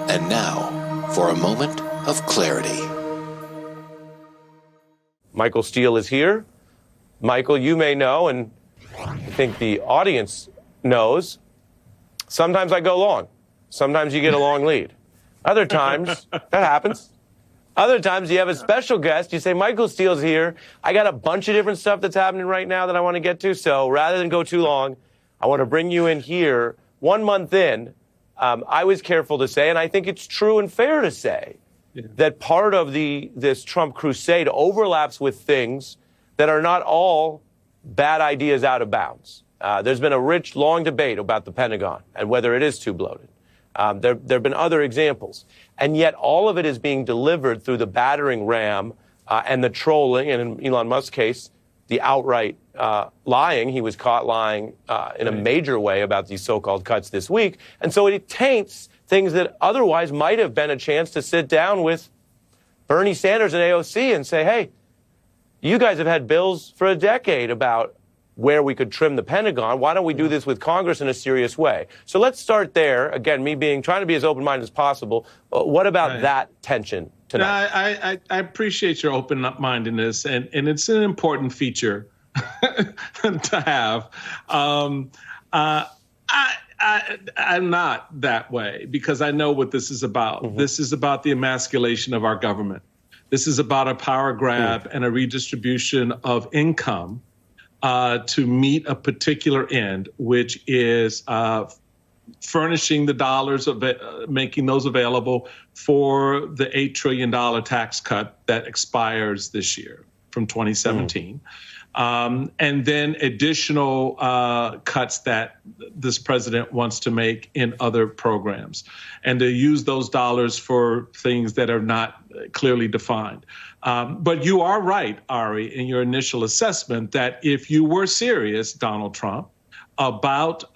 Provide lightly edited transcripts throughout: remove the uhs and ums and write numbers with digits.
And now, for a moment of clarity. Michael Steele is here. Michael, you may know, and I think the audience knows, sometimes I go long. Sometimes you get a long lead. Other times, that happens. Other times you have a special guest. You say, Michael Steele's here. I got a bunch of different stuff that's happening right now that I want to get to. So rather than go too long, I want to bring you in here 1 month in. I was careful to say, and I think it's true and fair to say, that part of this Trump crusade overlaps with things that are not all bad ideas out of bounds. There's been a rich, long debate about the Pentagon and whether it is too bloated. There have been other examples. And yet all of it is being delivered through the battering ram and the trolling, and in Elon Musk's case, the outright lying. He was caught lying in a major way about these so-called cuts this week. And so it taints things that otherwise might have been a chance to sit down with Bernie Sanders and AOC and say, hey, you guys have had bills for a decade about where we could trim the Pentagon. Why don't we do this with Congress in a serious way? So let's start there. Again, me trying to be as open-minded as possible. What about that tension tonight? I appreciate your open-mindedness, and it's an important feature to have. I'm not that way because I know what this is about. Mm-hmm. This is about the emasculation of our government. This is about a power grab and a redistribution of income to meet a particular end, which is furnishing the dollars, making those available for the $8 trillion tax cut that expires this year from 2017. And then additional cuts that this president wants to make in other programs, and to use those dollars for things that are not clearly defined. But you are right, Ari, in your initial assessment that if you were serious, Donald Trump, about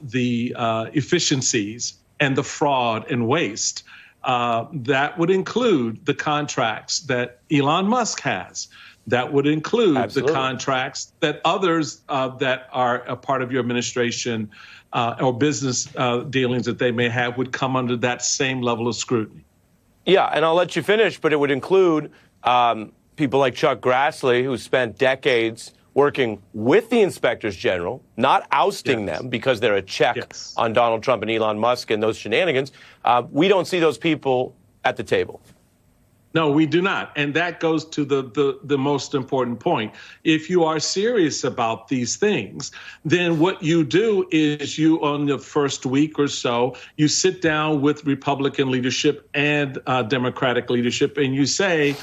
the efficiencies and the fraud and waste, that would include the contracts that Elon Musk has. That would include the contracts that others that are a part of your administration or business dealings that they may have would come under that same level of scrutiny. Yeah, and I'll let you finish, but it would include people like Chuck Grassley, who spent decades working with the inspectors general, not ousting them because they're a check on Donald Trump and Elon Musk and those shenanigans. We don't see those people at the table. No, we do not. And that goes to the most important point. If you are serious about these things, then what you do is you, on the first week or so, you sit down with Republican leadership and Democratic leadership, and you say,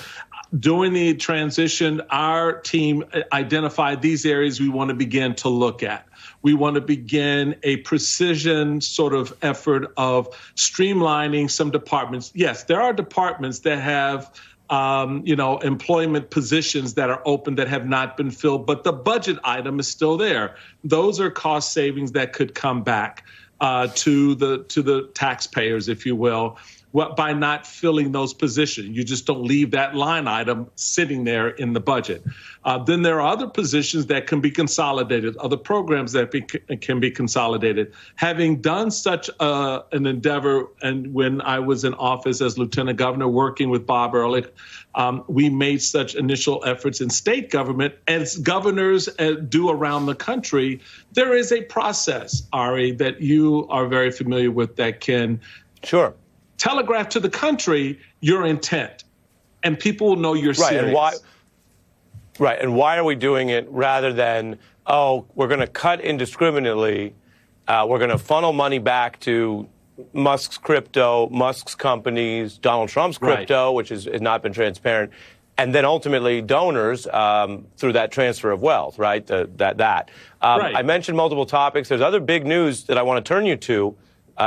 during the transition, our team identified these areas we want to begin to look at. We want to begin a precision sort of effort of streamlining some departments. Yes, there are departments that have, employment positions that are open that have not been filled, but the budget item is still there. Those are cost savings that could come back to the taxpayers, if you will, by not filling those positions. You just don't leave that line item sitting there in the budget. Then there are other positions that can be consolidated, other programs that can be consolidated. Having done such an endeavor, and when I was in office as lieutenant governor working with Bob Ehrlich, we made such initial efforts in state government, as governors do around the country. There is a process, Ari, that you are very familiar with that can telegraph to the country your intent, and people will know you're serious. And why are we doing it rather than, we're going to cut indiscriminately, we're going to funnel money back to Musk's crypto, Musk's companies, Donald Trump's crypto, which has not been transparent, and then ultimately donors through that transfer of wealth, right? I mentioned multiple topics. There's other big news that I want to turn you to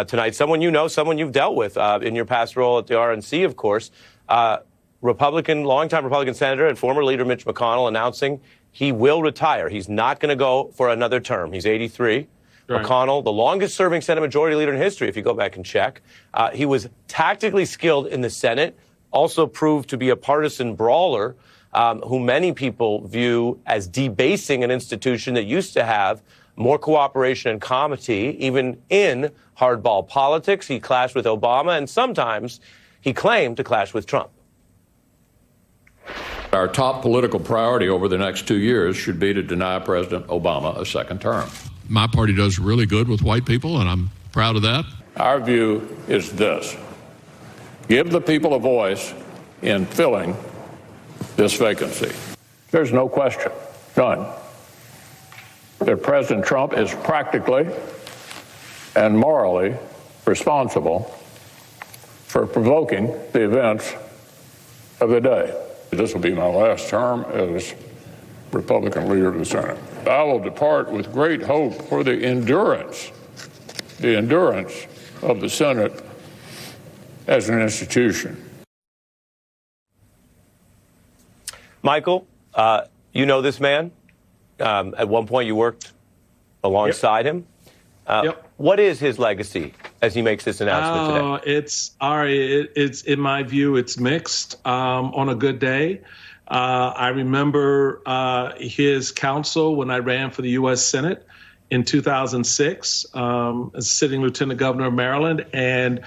tonight. Someone you know, someone you've dealt with in your past role at the RNC, of course. Longtime Republican Senator and former leader Mitch McConnell announcing he will retire. He's not going to go for another term. He's 83. Right. McConnell, the longest-serving Senate Majority Leader in history, if you go back and check. He was tactically skilled in the Senate, also proved to be a partisan brawler, who many people view as debasing an institution that used to have more cooperation and comity, even in hardball politics. He clashed with Obama, and sometimes he claimed to clash with Trump. Our top political priority over the next 2 years should be to deny President Obama a second term. My party does really good with white people, and I'm proud of that. Our view is this: give the people a voice in filling this vacancy. There's no question, none, that President Trump is practically and morally responsible for provoking the events of the day. This will be my last term as Republican leader of the Senate. I will depart with great hope for the endurance of the Senate as an institution. Michael, you know this man. At one point you worked alongside him. What is his legacy as he makes this announcement today? It's in my view, it's mixed. On a good day, I remember his counsel when I ran for the U.S. Senate in 2006, as sitting Lieutenant Governor of Maryland, and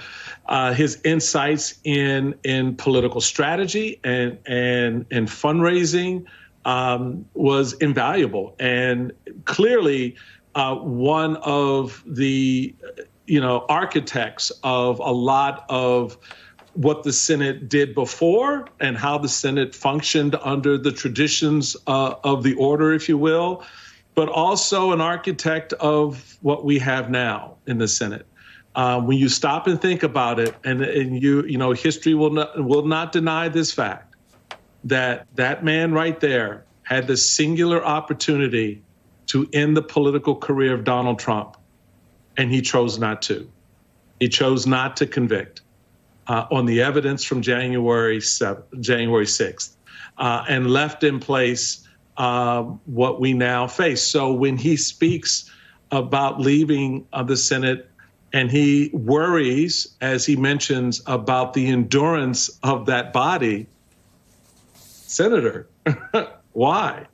his insights in political strategy and fundraising was invaluable, and clearly one of the architects of a lot of what the Senate did before and how the Senate functioned under the traditions of the order, if you will, but also an architect of what we have now in the Senate. When you stop and think about it, and history will not deny this fact, that man right there had the singular opportunity to end the political career of Donald Trump, and he chose not to. He chose not to convict on the evidence from January 6th, and left in place what we now face. So when he speaks about leaving the Senate, and he worries, as he mentions, about the endurance of that body, Senator, why?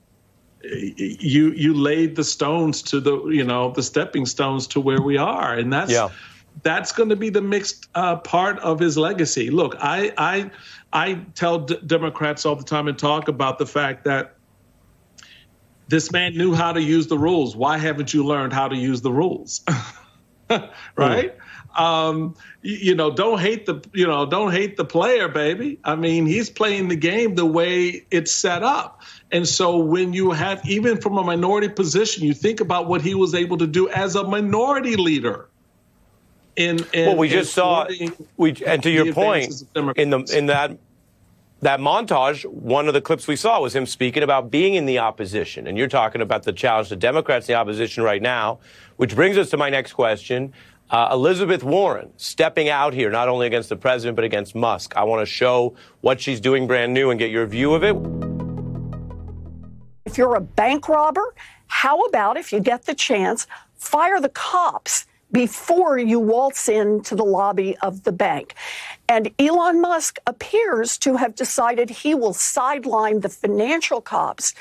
You laid the stones to the stepping stones to where we are, and that's going to be the mixed part of his legacy. Look, I tell Democrats all the time and talk about the fact that this man knew how to use the rules. Why haven't you learned how to use the rules? Right? Don't hate the player, baby. I mean, he's playing the game the way it's set up. And so when you have, even from a minority position, you think about what he was able to do as a minority leader. We just saw, and to your point, in that montage, one of the clips we saw was him speaking about being in the opposition. And you're talking about the challenge to Democrats in the opposition right now, which brings us to my next question. Elizabeth Warren stepping out here, not only against the president, but against Musk. I want to show what she's doing brand new and get your view of it. If you're a bank robber, how about, if you get the chance, fire the cops before you waltz into the lobby of the bank? And Elon Musk appears to have decided he will sideline the financial cops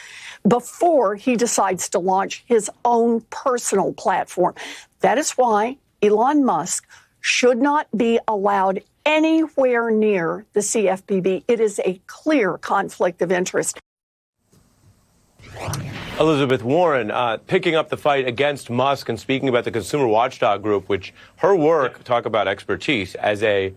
before he decides to launch his own personal platform. That is why Elon Musk should not be allowed anywhere near the CFPB. It is a clear conflict of interest. Elizabeth Warren picking up the fight against Musk and speaking about the Consumer Watchdog Group, which her work, talk about expertise, as a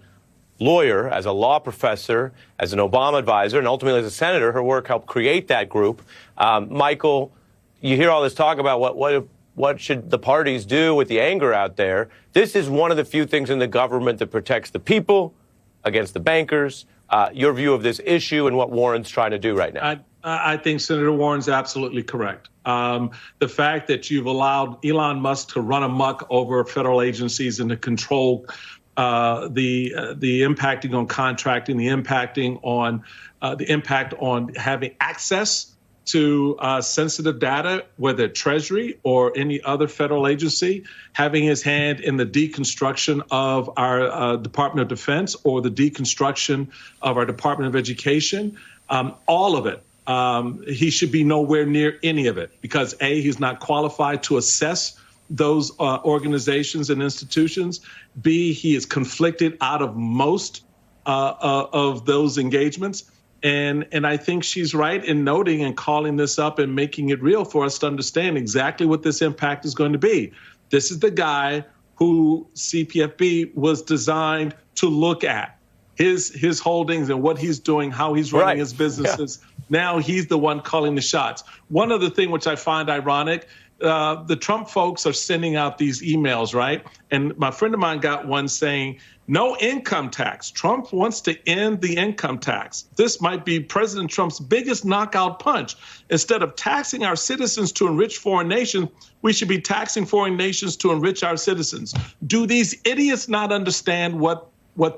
lawyer, as a law professor, as an Obama advisor, and ultimately as a senator, her work helped create that group. Michael, you hear all this talk about what should the parties do with the anger out there. This is one of the few things in the government that protects the people against the bankers. Your view of this issue and what Warren's trying to do right now. I think Senator Warren's absolutely correct. The fact that you've allowed Elon Musk to run amok over federal agencies and to control the impacting on contracting, the impact on having access to sensitive data, whether Treasury or any other federal agency, having his hand in the deconstruction of our Department of Defense or the deconstruction of our Department of Education, all of it he should be nowhere near any of it because A, he's not qualified to assess those organizations and institutions. B, he is conflicted out of most of those engagements. And I think she's right in noting and calling this up and making it real for us to understand exactly what this impact is going to be. This is the guy who CPFB was designed to look at. His holdings and what he's doing, how he's running his businesses. Yeah. Now he's the one calling the shots. One other thing which I find ironic, the Trump folks are sending out these emails, right? And my friend of mine got one saying, no income tax. Trump wants to end the income tax. This might be President Trump's biggest knockout punch. Instead of taxing our citizens to enrich foreign nations, we should be taxing foreign nations to enrich our citizens. Do these idiots not understand what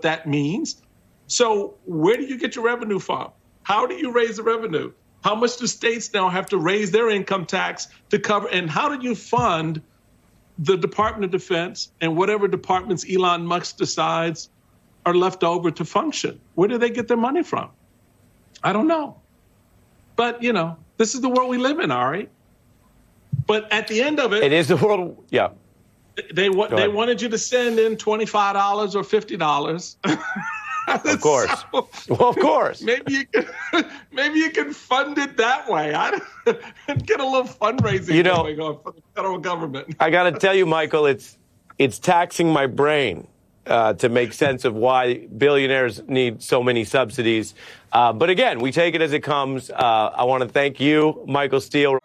that means? So where do you get your revenue from? How do you raise the revenue? How much do states now have to raise their income tax to cover? And how do you fund the Department of Defense and whatever departments Elon Musk decides are left over to function? Where do they get their money from? I don't know. But, you know, this is the world we live in, Ari. But at the end of it. It is the world. Yeah. They wanted you to send in $25 or $50. Of course. So, well, of course. Maybe you can fund it that way. Get a little fundraising going on for the federal government. I got to tell you, Michael, it's taxing my brain to make sense of why billionaires need so many subsidies. But again, we take it as it comes. I want to thank you, Michael Steele.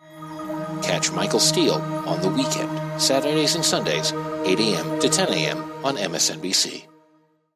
Catch Michael Steele on the weekend, Saturdays and Sundays, 8 a.m. to 10 a.m. on MSNBC.